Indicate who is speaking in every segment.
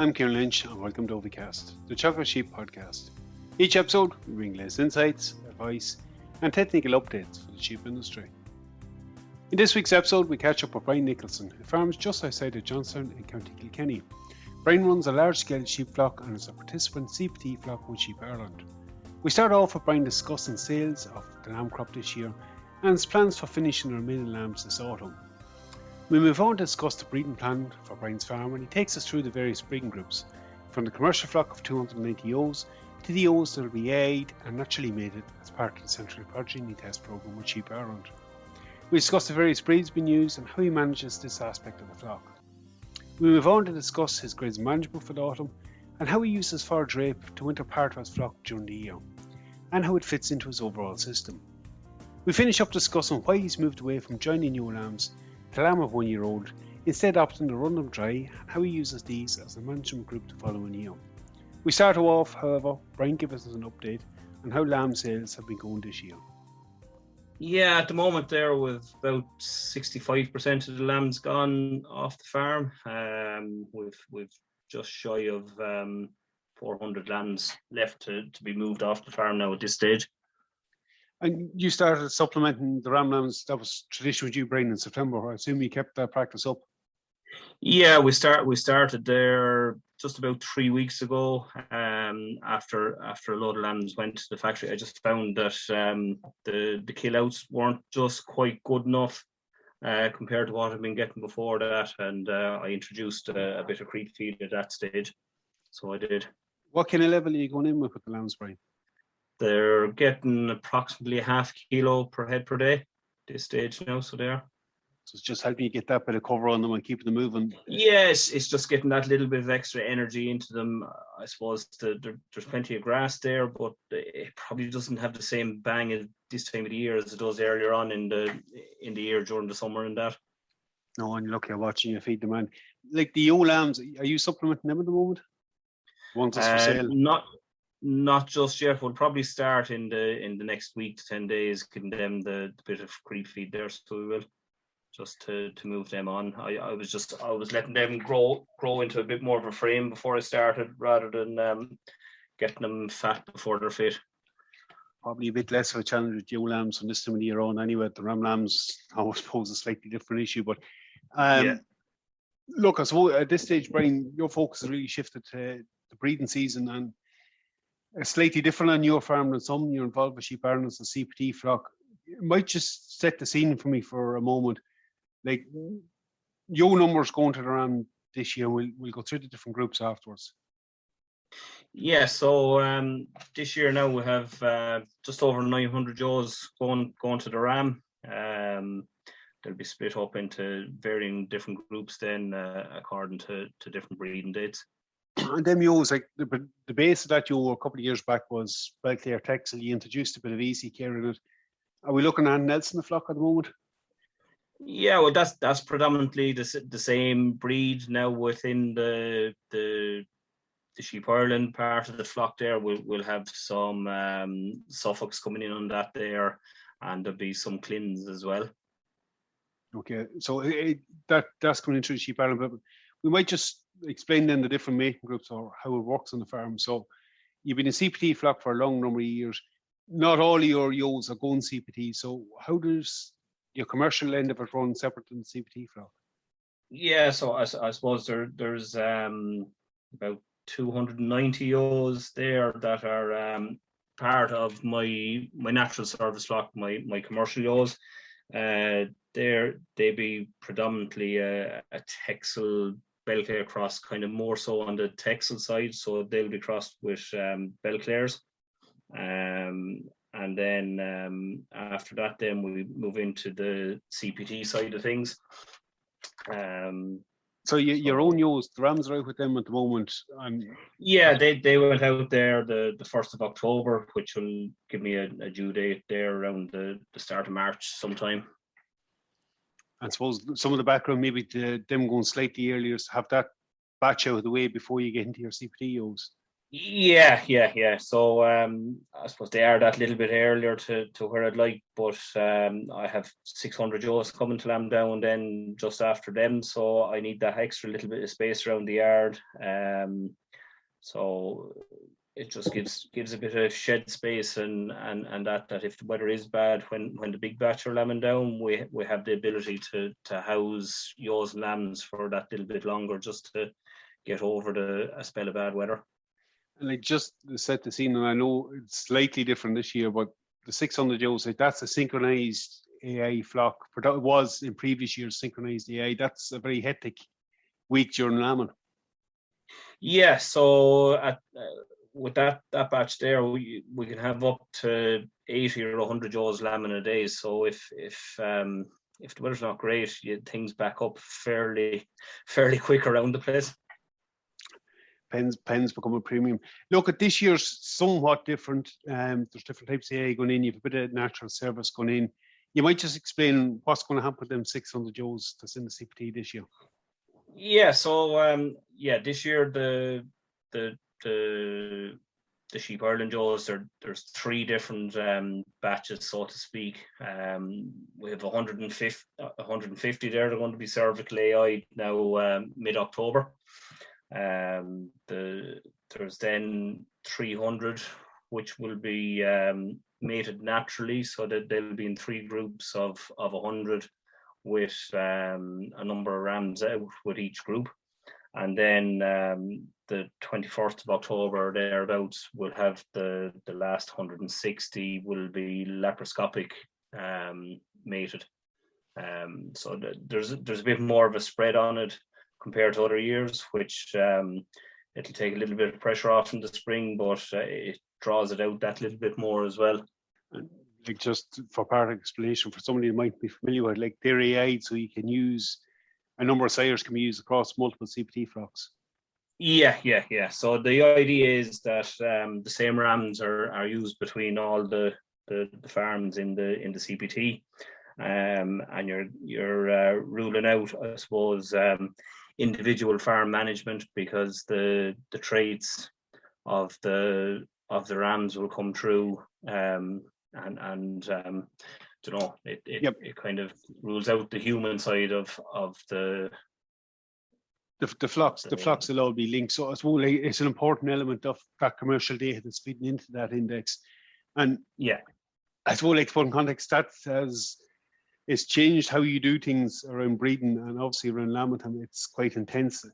Speaker 1: I'm Kieran Lynch and welcome to OviCast, the Chocolate Sheep podcast. Each episode, we bring latest insights, advice and technical updates for the sheep industry. In this week's episode, we catch up with Brian Nicholson, who farms just outside of Johnstown in County Kilkenny. Brian runs a large-scale sheep flock and is a participant CPT flock with Sheep Ireland. We start off with Brian discussing sales of the lamb crop this year and his plans for finishing the remaining lambs this autumn. We move on to discuss the breeding plan for Brian's farm, and he takes us through the various breeding groups, from the commercial flock of 290 ewes to the ewes that will be aged and naturally mated as part of the central progeny test programme with Sheep Ireland. We discuss the various breeds being used and how he manages this aspect of the flock. We move on to discuss his grazing management for the autumn and how he uses forage rape to winter part of his flock during the year, and how it fits into his overall system. We finish up discussing why he's moved away from joining new lambs to lamb of 1 year old, instead opting to run them dry, and how he uses these as a management group the following year. We start off, however, Brian gives us an update on how lamb sales have been going this year.
Speaker 2: Yeah, at the moment there with about 65% of the lambs gone off the farm. We've just shy of 400 lambs left to be moved off the farm now at this stage.
Speaker 1: And you started supplementing the ram lambs. That was tradition with you, Brian, in September. I assume you kept that practice up.
Speaker 2: Yeah, we started there just about 3 weeks ago. After a load of lambs went to the factory, I just found that the kill outs weren't just quite good enough compared to what I've been getting before that, and I introduced a bit of creep feed at that stage. So I did.
Speaker 1: What kind of level are you going in with the lambs, Brian?
Speaker 2: They're getting approximately a half kilo per head per day at this stage now, so they are.
Speaker 1: So it's just helping you get that bit of cover on them and keeping them moving.
Speaker 2: Yes, it's just getting that little bit of extra energy into them. I suppose there's plenty of grass there, but it probably doesn't have the same bang at this time of the year as it does earlier on in the year during the summer and that.
Speaker 1: No, and look, you're watching you feed them, and like the ewe lambs, are you supplementing them at the moment? Ones for sale?
Speaker 2: Not just yet. We'll probably start in the next week to 10 days, giving them the bit of creep feed there, so we will just to move them on. I was letting them grow into a bit more of a frame before I started, rather than getting them fat before they're fit.
Speaker 1: Probably a bit less of a challenge with ewe lambs from this time of the year on. Anyway, the ram lambs, I suppose, a slightly different issue. But look, I suppose at this stage, Brian, your focus has really shifted to the breeding season, and it's slightly different on your farm than some. You're involved with Sheep Ireland as a CPT flock. You might just set the scene for me for a moment. Like, your numbers going to the ram this year, we'll go through the different groups afterwards.
Speaker 2: Yeah, so this year now we have just over 900 ewes going to the ram. They'll be split up into varying different groups then according to different breeding dates.
Speaker 1: And them ewes, like the base of that ewe a couple of years back was Belclare Texel. You introduced a bit of easy care in it. Are we looking at Nelson the flock at the moment?
Speaker 2: Yeah, well, that's predominantly the same breed now within the Sheep Ireland part of the flock. There we'll have some Suffolks coming in on that there, and there'll be some Clins as well. Okay,
Speaker 1: so that's coming into the Sheep Ireland, but we might just explain then the different mating groups or how it works on the farm. So you've been a CPT flock for a long number of years. Not all of your ewes are going CPT. So how does your commercial end of it run separate than the CPT flock?
Speaker 2: Yeah, so I suppose there's about 290 ewes there that are part of my natural service flock, my commercial ewes. They be predominantly a Texel Belclare cross, kind of more so on the Texel side, so they'll be crossed with Belclares. And then after that, then we move into the CPT side of things.
Speaker 1: So your own ewes, the rams are out with them at the moment.
Speaker 2: Yeah, they went out there the 1st of October, which will give me a due date there around the start of March sometime.
Speaker 1: I suppose some of the background, maybe to them going slightly earlier, to have that batch out of the way before you get into your CPT ewes.
Speaker 2: Yeah. So I suppose they are that little bit earlier to where I'd like, but I have 600 ewes coming to lamb down then just after them, so I need that extra little bit of space around the yard. So it just gives a bit of shed space, and that if the weather is bad when the big batch are lambing down, we have the ability to house ewes and lambs for that little bit longer, just to get over a spell of bad weather.
Speaker 1: And like, just to set the scene, and I know it's slightly different this year, but the 600 ewes, like, that's a synchronized AI flock. But it was in previous years synchronized AI. That's a very hectic week during lambing.
Speaker 2: Yeah, so with that batch there, we can have up to 80 or 100 ewes lambing a day. So if the weather's not great, things back up fairly quick around the place.
Speaker 1: Pens become a premium. Look, at this year's somewhat different. There's different types of AI going in. You have a bit of natural service going in. You might just explain what's going to happen with them 600 ewes that's in the CPT this year.
Speaker 2: Yeah, so this year the Sheep Ireland ewes, there's 3 different batches, so to speak. We have 150 there. They're going to be cervical AI now mid-October. There's then 300 which will be mated naturally, so that they'll be in 3 groups of 100 with a number of rams out with each group. And then the 21st of October thereabouts, we'll have the last 160 will be laparoscopic mated. So there's a bit more of a spread on it compared to other years, which it'll take a little bit of pressure off in the spring, but it draws it out that little bit more as well.
Speaker 1: Like, just for part of explanation for somebody who might be familiar with, like, they're AI'd, so you can use a number of sires can be used across multiple CPT flocks.
Speaker 2: Yeah. So the idea is that the same rams are used between all the farms in the CPT, and you're ruling out, I suppose, individual farm management, because the traits of the rams will come through, and you know, it kind of rules out the human side of the flocks.
Speaker 1: The flocks will all be linked. So I suppose it's an important element of that commercial data that's feeding into that index. And
Speaker 2: yeah,
Speaker 1: I suppose, like, to put in context, that it's changed how you do things around breeding, and obviously around lambing time it's quite intense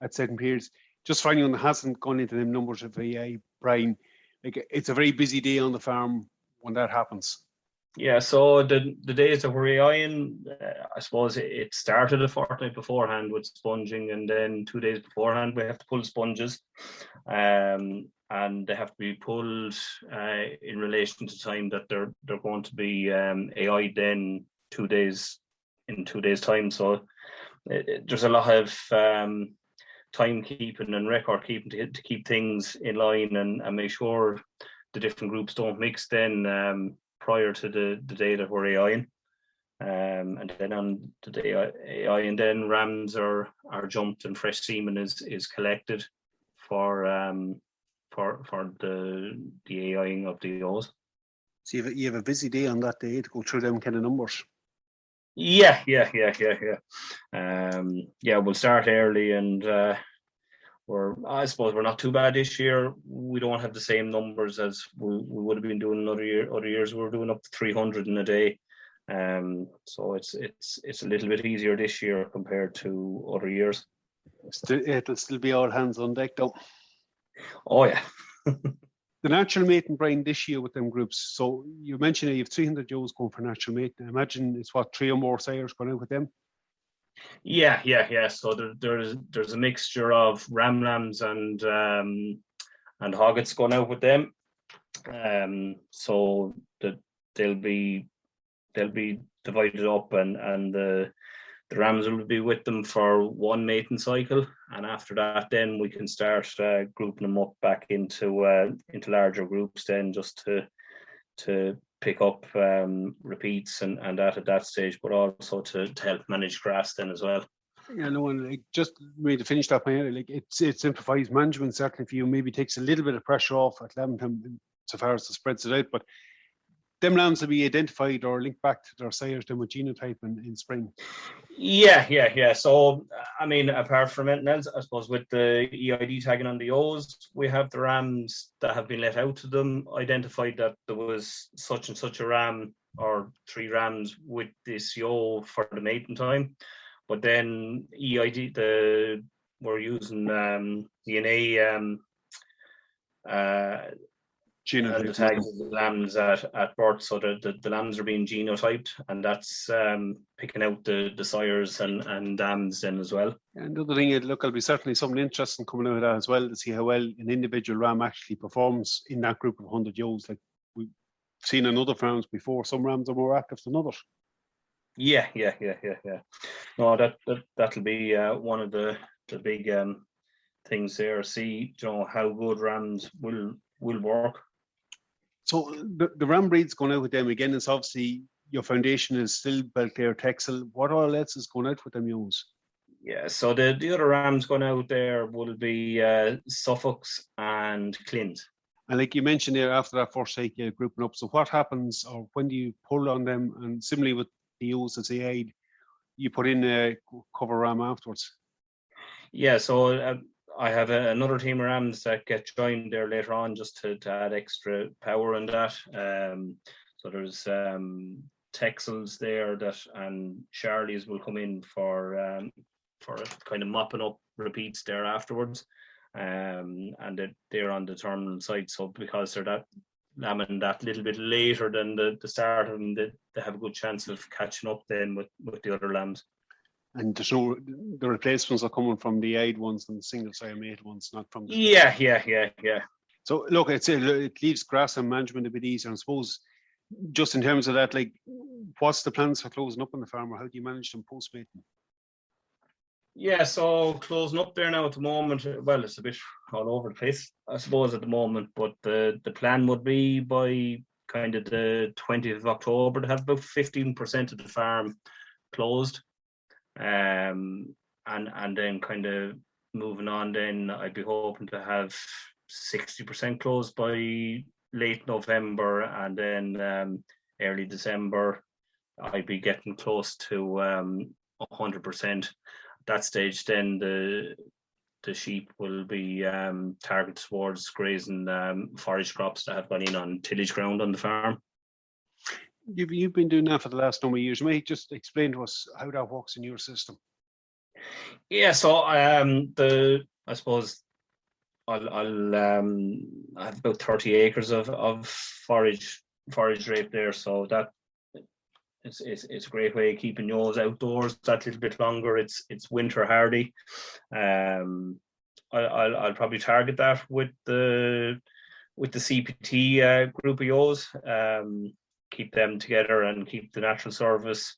Speaker 1: at certain periods. Just for anyone that hasn't gone into them numbers of AI, Brian, like, it's a very busy day on the farm when that happens.
Speaker 2: Yeah, so the days that we're AIing, I suppose it started a fortnight beforehand with sponging, and then 2 days beforehand we have to pull sponges, and they have to be pulled in relation to time that they're going to be AI'd then 2 days in 2 days time. So there's a lot of timekeeping and record keeping to keep things in line and make sure the different groups don't mix then prior to the day that we're AIing. And then on the day AI, and then rams are jumped and fresh semen is collected for the AIing of the ewes.
Speaker 1: So you have a busy day on that day to go through them kind of numbers.
Speaker 2: Yeah. We'll start early, and I suppose we're not too bad this year. We don't have the same numbers as we would have been doing another year. Other years we were doing up to 300 in a day. So it's a little bit easier this year compared to other years.
Speaker 1: It'll still be all hands on deck though.
Speaker 2: Oh yeah.
Speaker 1: The natural mating, Brian, this year with them groups. So you mentioned you have 300 ewes going for natural mating. I imagine it's 3 or more sires going out with them.
Speaker 2: Yeah. So there's a mixture of ram lambs and hoggets going out with them. So that they'll be divided up, and the rams will be with them for one mating cycle, and after that then we can start grouping them up back into larger groups then, just to pick up repeats and that at that stage, but also to help manage grass then as well.
Speaker 1: Yeah, no, and like just maybe to finish that point, like it simplifies management certainly for you. Maybe takes a little bit of pressure off at Lambton so far as the spreads it out, but them lambs will be identified or linked back to their sires, them with genotype in spring.
Speaker 2: Yeah. So, I mean, apart from anything else, I suppose with the EID tagging on the ewes, we have the rams that have been let out to them, identified that there was such and such a ram or 3 rams with this ewe for the mating time. But then EID, we're using DNA and the tags of the lambs at birth, so the lambs are being genotyped, and that's picking out the sires and dams then as well.
Speaker 1: And the other thing, look, there'll be certainly something interesting coming out of that as well, to see how well an individual ram actually performs in that group of 100 ewes. Like we've seen in other farms before, some rams are more active than others.
Speaker 2: Yeah. No, that'll be one of the big things there. See, how good rams will work.
Speaker 1: So the ram breed's going out with them again. It's obviously your foundation is still Belclare Texel. What all else is going out with them ewes?
Speaker 2: Yeah, so the other rams going out there will be Suffolks and Clint.
Speaker 1: And like you mentioned there, after that first cycle, grouping up. So what happens, or when do you pull on them? And similarly with the ewes as they aid, you put in a cover ram afterwards.
Speaker 2: Yeah, so I have another team of rams that get joined there later on just to add extra power in that. So there's Texels there and Charlies will come in for kind of mopping up repeats there afterwards. And they're on the terminal side. So because they're that lambing that little bit later than the start of them, they have a good chance of catching up then with the other lambs.
Speaker 1: And the replacements are coming from the aid ones and the single sire mate ones, not from the...
Speaker 2: Yeah.
Speaker 1: So look, it leaves grass and management a bit easier. I suppose just in terms of that, like what's the plans for closing up on the farm, or how do you manage them post-mating?
Speaker 2: Yeah, so closing up there now at the moment, well, it's a bit all over the place, I suppose, at the moment, but the plan would be by kind of the 20th of October to have about 15% of the farm closed. And then kind of moving on, then I'd be hoping to have 60% closed by late November, and then early December I'd be getting close to 100%. At that stage, then the sheep will be targeted towards grazing forage crops that have gone in on tillage ground on the farm.
Speaker 1: You've been doing that for the last number of years. May you just explain to us how that works in your system?
Speaker 2: Yeah, so I suppose I'll have about 30 acres of forage rape there, so that it's a great way of keeping yours outdoors that little bit longer. It's winter hardy. I'll probably target that with the CPT group of ewes. Keep them together and keep the natural service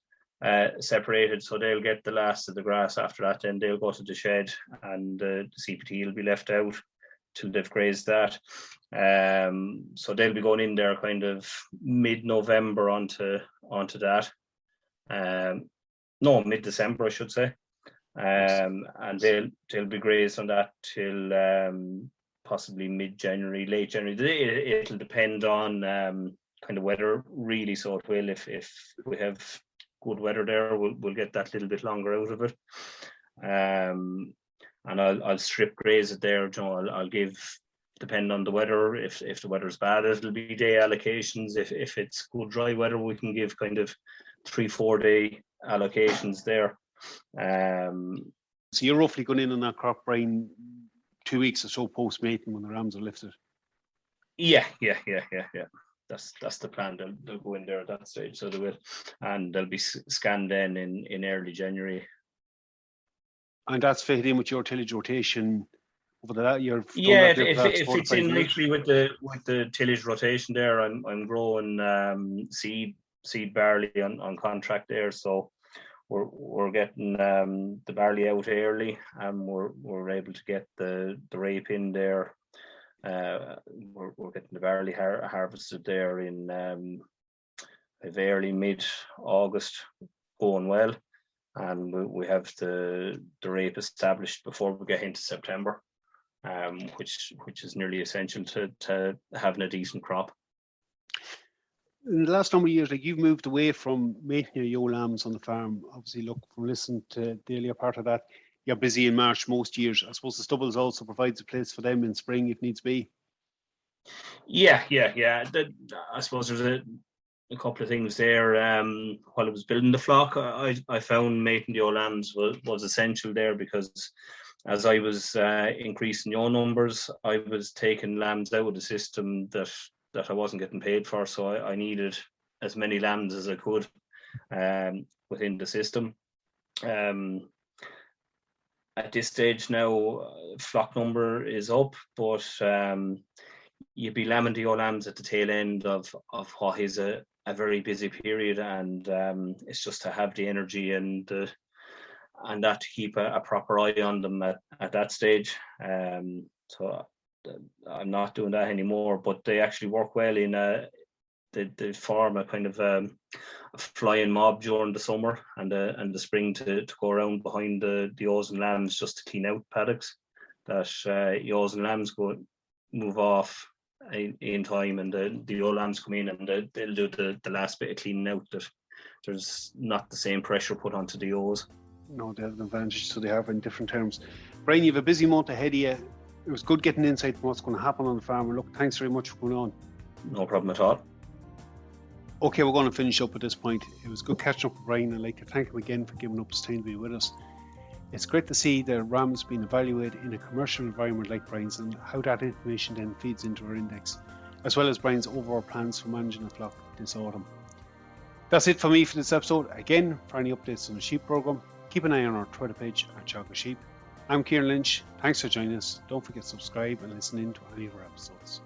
Speaker 2: separated, so they'll get the last of the grass. After that, then they'll go to the shed, and the CPT will be left out till they've grazed that. So they'll be going in there kind of mid-November onto that. No, mid-December, I should say. And they'll be grazed on that till possibly mid-January, late January. It'll depend on kind of weather, really. So it will, if we have good weather there, we'll get that little bit longer out of it. And I'll strip graze it there. I'll give, depending on the weather, if the weather's bad, it'll be day allocations. If it's good dry weather, we can give kind of 3-4 day allocations there.
Speaker 1: So you're roughly going in on that crop, Brian, 2 weeks or so post mating when the rams are lifted.
Speaker 2: Yeah. That's the plan. They'll go in there at that stage, so they will, and they'll be scanned then in early January.
Speaker 1: And that's fitted in with your tillage rotation over that year.
Speaker 2: Yeah, it fits in nicely with the tillage rotation there. I'm growing seed barley on contract there, so we're getting the barley out early, and we're able to get the rape in there. We're getting the barley harvested there in early mid-August, going well, and we have the rape established before we get into September, which is nearly essential to having a decent crop.
Speaker 1: In the last number of years, like, you've moved away from mating your ewe lambs on the farm. Obviously, look, from listening to the earlier part of that, you're busy in March most years. I suppose the stubbles also provides a place for them in spring if needs be.
Speaker 2: Yeah. I suppose there's a couple of things there. While I was building the flock, I found mating the ewe lambs was essential there, because as I was increasing ewe numbers, I was taking lambs out of the system that I wasn't getting paid for, so I needed as many lambs as I could within the system. At this stage now, flock number is up, but you'd be lambing the ewe lambs at the tail end of what is a very busy period, and it's just to have the energy and that to keep a proper eye on them at that stage. So I'm not doing that anymore, but they actually work well in they form a kind of a flying mob during the summer and the spring to go around behind the ewes and lambs just to clean out paddocks that ewes and lambs move off in time, and the ewe lambs come in and they'll do the last bit of cleaning out, that there's not the same pressure put onto the ewes.
Speaker 1: No, they have an advantage, so they have in different terms. Brian, you have a busy month ahead of you. It was good getting insight from what's going to happen on the farm. Look, thanks very much for coming on.
Speaker 2: No problem at all.
Speaker 1: Okay, we're going to finish up at this point. It was good catching up with Brian. I'd like to thank him again for giving up his time to be with us. It's great to see the rams being evaluated in a commercial environment like Brian's, and how that information then feeds into our index, as well as Brian's overall plans for managing the flock this autumn. That's it for me for this episode. Again, for any updates on the sheep programme, keep an eye on our Twitter page at Teagasc Sheep. I'm Kieran Lynch. Thanks for joining us. Don't forget to subscribe and listen in to any of our episodes.